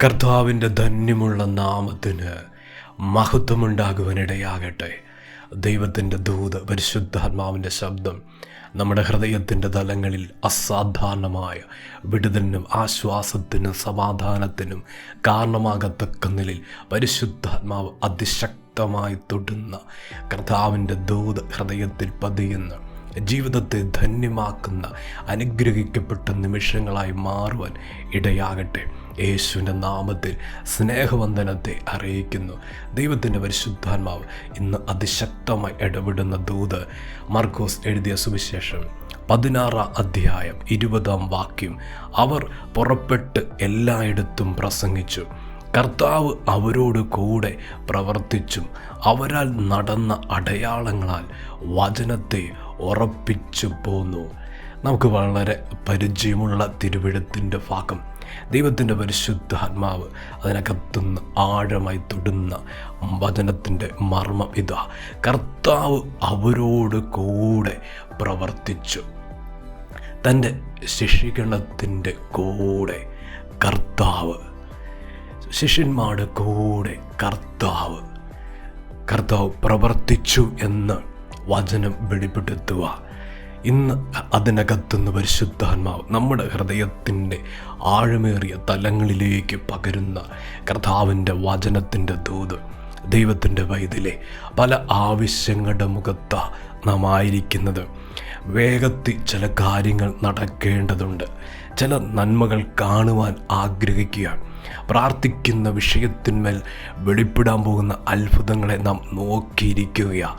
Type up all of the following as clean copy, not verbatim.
കർത്താവിൻ്റെ ധന്യമുള്ള നാമത്തിന് മഹത്വമുണ്ടാകുവാനിടയാകട്ടെ. ദൈവത്തിൻ്റെ ദൂത്, പരിശുദ്ധാത്മാവിൻ്റെ ശബ്ദം നമ്മുടെ ഹൃദയത്തിൻ്റെ തലങ്ങളിൽ അസാധാരണമായ വിടുതലിനും ആശ്വാസത്തിനും സമാധാനത്തിനും കാരണമാകത്തക്ക നിലയിൽ പരിശുദ്ധാത്മാവ് അതിശക്തമായി തൊടുന്ന കർത്താവിൻ്റെ ദൂത് ഹൃദയത്തിൽ പതിയുന്ന, ജീവിതത്തെ ധന്യമാക്കുന്ന അനുഗ്രഹിക്കപ്പെട്ട നിമിഷങ്ങളായി മാറുവാൻ ഇടയാകട്ടെ. യേശുവിൻ്റെ നാമത്തിൽ സ്നേഹവന്ദനത്തെ അറിയിക്കുന്നു. ദൈവത്തിൻ്റെ പരിശുദ്ധാത്മാവ് ഇന്ന് അതിശക്തമായി ഇടപെടുന്ന ദൂത് മർക്കോസ് എഴുതിയ സുവിശേഷം 16 അധ്യായം 20 വാക്യം. അവർ പുറപ്പെട്ട് എല്ലായിടത്തും പ്രസംഗിച്ചു. കർത്താവ് അവരോട് കൂടെ പ്രവർത്തിച്ചും അവരാൽ നടന്ന അടയാളങ്ങളാൽ വചനത്തെ ഉറപ്പിച്ചു പോന്നു. നമുക്ക് വളരെ പരിചയമുള്ള തിരുവെഴുത്തിൻ്റെ ഭാഗം, ദൈവത്തിൻ്റെ പരിശുദ്ധാത്മാവ് അതിനകത്തുനിന്ന് ആഴമായി തൊടുന്ന വചനത്തിൻ്റെ മർമ്മം ഇതാ: കർത്താവ് അവരോട് കൂടെ പ്രവർത്തിച്ചു. തൻ്റെ ശിഷ്യഗണത്തിൻ്റെ കൂടെ കർത്താവ്, ശിഷ്യന്മാരുടെ കൂടെ കർത്താവ് പ്രവർത്തിച്ചു എന്ന് വചനം വെളിപ്പെടുത്തുക. ഇന്ന് അതിനകത്തുനിന്ന് പരിശുദ്ധാത്മാവ് നമ്മുടെ ഹൃദയത്തിൻ്റെ ആഴമേറിയ തലങ്ങളിലേക്ക് പകരുന്ന കർത്താവിൻ്റെ വചനത്തിൻ്റെ ദൂത്. ദൈവത്തിൻ്റെ വൈതിലെ പല ആവശ്യങ്ങളുടെ മുഖത്താണ് നാം ആയിരിക്കുന്നത്. വേഗത്തിൽ ചില കാര്യങ്ങൾ നടക്കേണ്ടതുണ്ട്. ചില നന്മകൾ കാണുവാൻ ആഗ്രഹിക്കുക. പ്രാർത്ഥിക്കുന്ന വിഷയത്തിന്മേൽ വെളിപ്പെടാൻ പോകുന്ന അത്ഭുതങ്ങളെ നാം നോക്കിയിരിക്കുകയാണ്.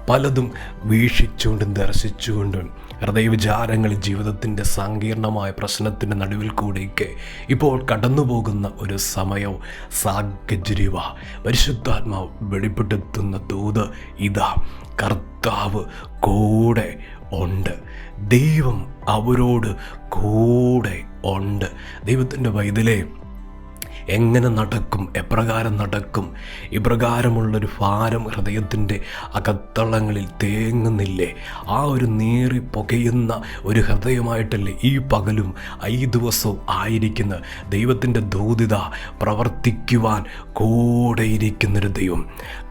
പലതും വീക്ഷിച്ചുകൊണ്ടും ദർശിച്ചുകൊണ്ടും ഹൃദയവിചാരങ്ങളിൽ ജീവിതത്തിൻ്റെ സങ്കീർണമായ പ്രശ്നത്തിൻ്റെ നടുവിൽ കൂടെയൊക്കെ ഇപ്പോൾ കടന്നു പോകുന്ന ഒരു സമയവും സാഹചര്യവും പരിശുദ്ധാത്മാവ് വെളിപ്പെടുത്തുന്ന ദൂത് ഇതാ: കർത്താവ് കൂടെ ഉണ്ട്. ദൈവം അവരോട് കൂടെ ഉണ്ട്. ദൈവത്തിൻ്റെ വൈതലേ, എങ്ങനെ നടക്കും, എപ്രകാരം നടക്കും? ഇപ്രകാരമുള്ളൊരു ഭാരം ഹൃദയത്തിൻ്റെ അകത്തളങ്ങളിൽ തേങ്ങുന്നില്ലേ? ആ ഒരു നീറി പുകയുന്ന ഒരു ഹൃദയമായിട്ടല്ലേ ഈ പകലും ഈ ദിവസവും ആയിരിക്കുന്ന ദൈവത്തിൻ്റെ ദൂതിത പ്രവർത്തിക്കുവാൻ കൂടെയിരിക്കുന്നൊരു ദൈവം.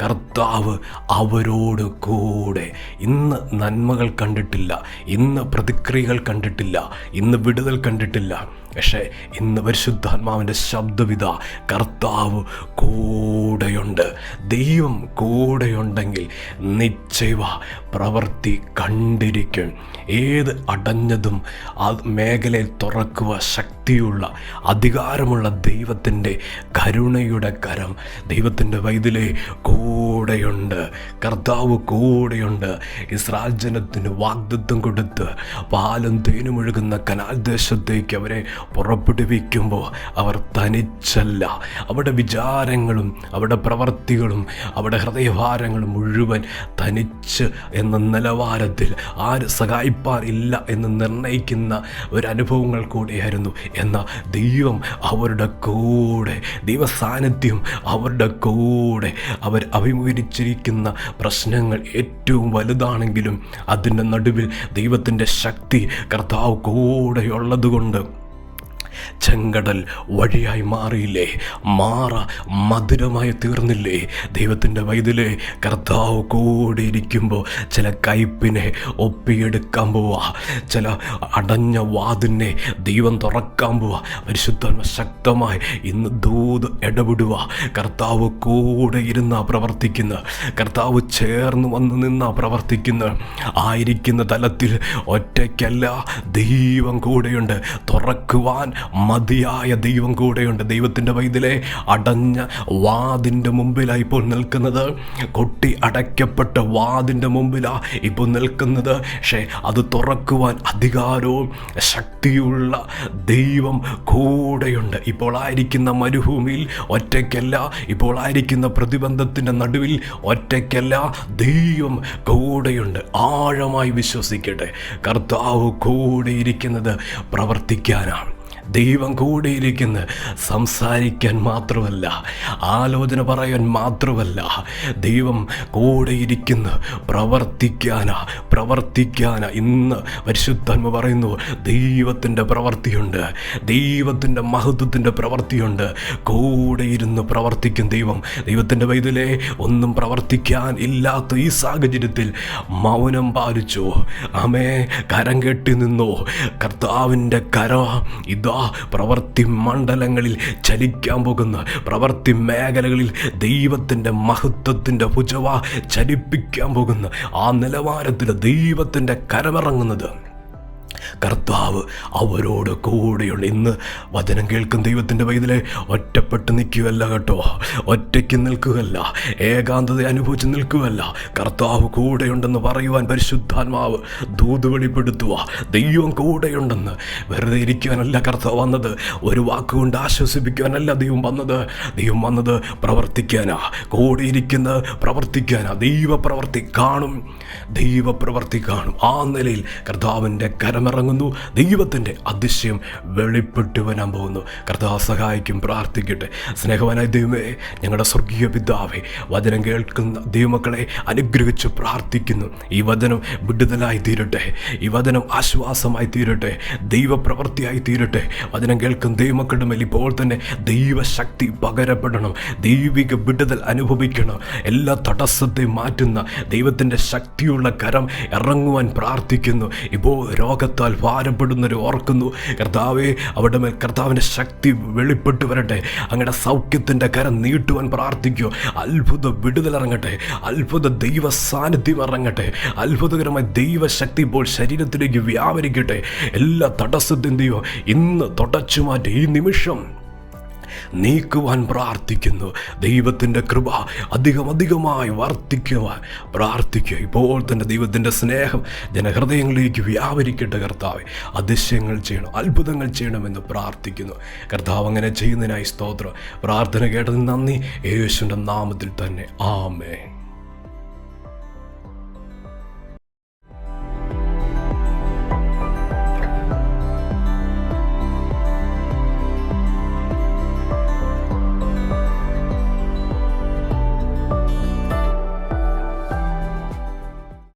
കർത്താവ് അവരോട് കൂടെ. ഇന്ന് നന്മകൾ കണ്ടിട്ടില്ല, ഇന്ന് പ്രതിക്രിയകൾ കണ്ടിട്ടില്ല, ഇന്ന് വിടുതൽ കണ്ടിട്ടില്ല. പക്ഷേ ഇന്ന് പരിശുദ്ധാത്മാവിൻ്റെ ശബ്ദവിധ: കർത്താവ് കൂടെയുണ്ട്. ദൈവം കൂടെയുണ്ടെങ്കിൽ നിശ്ചയ പ്രവൃത്തി കണ്ടിരിക്കും. ഏത് അടഞ്ഞതും ആ മേഖലയിൽ തുറക്കുക ശക്തിയുള്ള അധികാരമുള്ള ദൈവത്തിൻ്റെ കരുണയുടെ കരം ദൈവത്തിൻ്റെ വൈതിലെ കൂടെയുണ്ട്. കർത്താവ് കൂടെയുണ്ട്. ഇസ്രായേൽ ജനത്തിന് വാഗ്ദത്തം കൊടുത്ത് പാലും തേനും ഒഴുകുന്ന കനാൽ ദേശത്തേക്ക് അവരെ പുറപ്പെടുവിക്കുമ്പോൾ അവർ തനിച്ചല്ല. അവരുടെ വിചാരങ്ങളും അവരുടെ പ്രവർത്തികളും അവരുടെ ഹൃദയഭാരങ്ങളും മുഴുവൻ തനിച്ച് എന്ന നിലവാരത്തിൽ ആര് സഹായിപ്പാൻ ഇല്ല എന്ന് നിർണയിക്കുന്ന ഒരനുഭവങ്ങൾ കൂടിയായിരുന്നു. എന്നാൽ ദൈവം അവരുടെ കൂടെ, ദൈവ സാന്നിധ്യം അവരുടെ കൂടെ. അവർ അഭിമുഖീകരിച്ചിരിക്കുന്ന പ്രശ്നങ്ങൾ ഏറ്റവും വലുതാണെങ്കിലും അതിൻ്റെ നടുവിൽ ദൈവത്തിൻ്റെ ശക്തി കർത്താവ് കൂടെയുള്ളതുകൊണ്ട് ചെങ്കടൽ വഴിയായി മാറിയില്ലേ? മാറ മധുരമായി തീർന്നില്ലേ? ദൈവത്തിൻ്റെ വൈതിലെ കർത്താവ് കൂടെ ഇരിക്കുമ്പോൾ ചില കയ്പിനെ ഒപ്പിയെടുക്കാൻ പോവാ, ചില അടഞ്ഞ വാതിനെ ദൈവം തുറക്കാൻ പോവാ. പരിശുദ്ധാത്മ ശക്തമായി ഇന്ന് ദൂത് ഇടപെടുക. കർത്താവ് കൂടെ ഇരുന്നാ പ്രവർത്തിക്കുന്ന, കർത്താവ് ചേർന്ന് വന്ന് നിന്നാ പ്രവർത്തിക്കുന്ന. ആയിരിക്കുന്ന തലത്തിൽ ഒറ്റയ്ക്കല്ല, ദൈവം കൂടെയുണ്ട്. തുറക്കുവാൻ മതിയായ ദൈവം കൂടെയുണ്ട്. ദൈവത്തിൻ്റെ വൈതിലെ അടഞ്ഞ വാതിൻ്റെ മുമ്പിലാണ് ഇപ്പോൾ നിൽക്കുന്നത്. കൊട്ടി അടയ്ക്കപ്പെട്ട വാതിൻ്റെ മുമ്പിലാണ് ഇപ്പോൾ നിൽക്കുന്നത്. പക്ഷേ അത് തുറക്കുവാൻ അധികാരവും ശക്തിയുള്ള ദൈവം കൂടെയുണ്ട്. ഇപ്പോൾ ആയിരിക്കുന്ന മരുഭൂമിയിൽ ഒറ്റയ്ക്കല്ല, ഇപ്പോൾ ആയിരിക്കുന്ന പ്രതിബന്ധത്തിൻ്റെ നടുവിൽ ഒറ്റയ്ക്കല്ല, ദൈവം കൂടെയുണ്ട്. ആഴമായി വിശ്വസിക്കട്ടെ, കർത്താവ് കൂടെ ഇരിക്കുന്നത് പ്രവർത്തിക്കാനാണ്. ദൈവം കൂടെയിരിക്കുന്നു. സംസാരിക്കാൻ മാത്രമല്ല, ആലോചന പറയാൻ മാത്രമല്ല, ദൈവം കൂടെയിരിക്കുന്നു. പ്രവർത്തിക്കാനാ. ഇന്ന് പരിശുദ്ധാത്മ പറയുന്നു, ദൈവത്തിൻ്റെ പ്രവൃത്തിയുണ്ട്, ദൈവത്തിൻ്റെ മഹത്വത്തിൻ്റെ പ്രവൃത്തിയുണ്ട്. കൂടെ ഇരുന്ന് പ്രവർത്തിക്കും ദൈവത്തിൻ്റെ വൈതലേ. ഒന്നും പ്രവർത്തിക്കാൻ ഇല്ലാത്ത ഈ സാഹചര്യത്തിൽ മൗനം പാലിച്ചു. ആമേ, കരം കെട്ടി നിന്നു. കർത്താവിൻ്റെ കരം ഇതാ പ്രവൃത്തി മണ്ഡലങ്ങളിൽ ചലിക്കാൻ പോകുന്ന, പ്രവൃത്തി മേഖലകളിൽ ദൈവത്തിൻ്റെ മഹത്വത്തിൻ്റെ ഭുജവ ചലിപ്പിക്കാൻ പോകുന്ന ആ നിലവാരത്തിൽ ദൈവത്തിൻ്റെ കരമിറങ്ങുന്നത്. കർത്താവ് അവരോട് കൂടെയുണ്ട്. ഇന്ന് വചനം കേൾക്കുന്ന ദൈവത്തിൻ്റെ വൈതലേ, ഒറ്റപ്പെട്ട് നിൽക്കുകയല്ല കേട്ടോ, ഒറ്റയ്ക്ക് നിൽക്കുകയല്ല, ഏകാന്തത അനുഭവിച്ച് നിൽക്കുകയല്ല. കർത്താവ് കൂടെയുണ്ടെന്ന് പറയുവാൻ പരിശുദ്ധാത്മാവ് ദൂത് വെളിപ്പെടുത്തുക. ദൈവം കൂടെയുണ്ടെന്ന്. വെറുതെ ഇരിക്കാനല്ല കർത്താവ് വന്നത്, ഒരു വാക്കുകൊണ്ട് ആശ്വസിപ്പിക്കാനല്ല ദൈവം വന്നത് പ്രവർത്തിക്കാനാ. കൂടെ ഇരിക്കുന്ന പ്രവർത്തിക്കാനാ. ദൈവപ്രവർത്തി കാണും. ആ നിലയിൽ കർത്താവിൻ്റെ കരമിറങ്ങുന്നു. ദൈവത്തിൻ്റെ അതിശയം വെളിപ്പെട്ടു വരാൻ പോകുന്നു. കർത്താവ് സഹായിക്കും. പ്രാർത്ഥിക്കട്ടെ. സ്നേഹവാനായ ദൈവമേ, ഞങ്ങളുടെ സ്വർഗീയ പിതാവേ, വചനം കേൾക്കുന്ന ദൈവമക്കളെ അനുഗ്രഹിച്ച് പ്രാർത്ഥിക്കുന്നു. ഈ വചനം വിടുതലായി തീരട്ടെ, ഈ വചനം ആശ്വാസമായി തീരട്ടെ, ദൈവപ്രവൃത്തിയായി തീരട്ടെ. വചനം കേൾക്കുന്ന ദൈവമക്കളുടെ മേൽ ഇപ്പോൾ തന്നെ ദൈവശക്തി പകരപ്പെടണം, ദൈവിക വിടുതൽ അനുഭവിക്കണം. എല്ലാ തടസ്സത്തെയും മാറ്റുന്ന ദൈവത്തിൻ്റെ ശക്തിയുള്ള കരം ഇറങ്ങുവാൻ പ്രാർത്ഥിക്കുന്നു. ഇപ്പോൾ രോഗത്താൽ ഭാരപ്പെടുന്നവർ ഓർക്കുന്നു കർത്താവേ, അവിടെ മേൽ കർത്താവിൻ്റെ ശക്തി വെളിപ്പെട്ട് വരട്ടെ. അങ്ങയുടെ സൗഖ്യത്തിൻ്റെ കരം നീട്ടുവാൻ പ്രാർത്ഥിക്കൂ. അത്ഭുത വിടുതലിറങ്ങട്ടെ, അത്ഭുത ദൈവ സാന്നിധ്യം ഇറങ്ങട്ടെ, അത്ഭുതകരമായ ദൈവശക്തി ഇപ്പോൾ ശരീരത്തിലേക്ക് വ്യാപരിക്കട്ടെ. എല്ലാ തടസ്സത്തിൻ്റെയും ഇന്ന് തുടച്ചു മാറ്റി ഈ നിമിഷം നീക്കുവാൻ പ്രാർത്ഥിക്കുന്നു. ദൈവത്തിൻ്റെ കൃപ അധികമായി വർദ്ധിക്കുവാൻ പ്രാർത്ഥിക്കുക. ഇപ്പോൾ തന്നെ ദൈവത്തിൻ്റെ സ്നേഹം ജനഹൃദയങ്ങളിലേക്ക് വ്യാപരിക്കട്ടെ. കർത്താവേ, അതിശയങ്ങൾ ചെയ്യണം, അത്ഭുതങ്ങൾ ചെയ്യണമെന്ന് പ്രാർത്ഥിക്കുന്നു. കർത്താവ് അങ്ങനെ ചെയ്യുന്നതിനായി സ്തോത്രം. പ്രാർത്ഥന കേട്ടതിന് നന്ദി. യേശുവിൻ്റെ നാമത്തിൽ തന്നെ. ആമേൻ.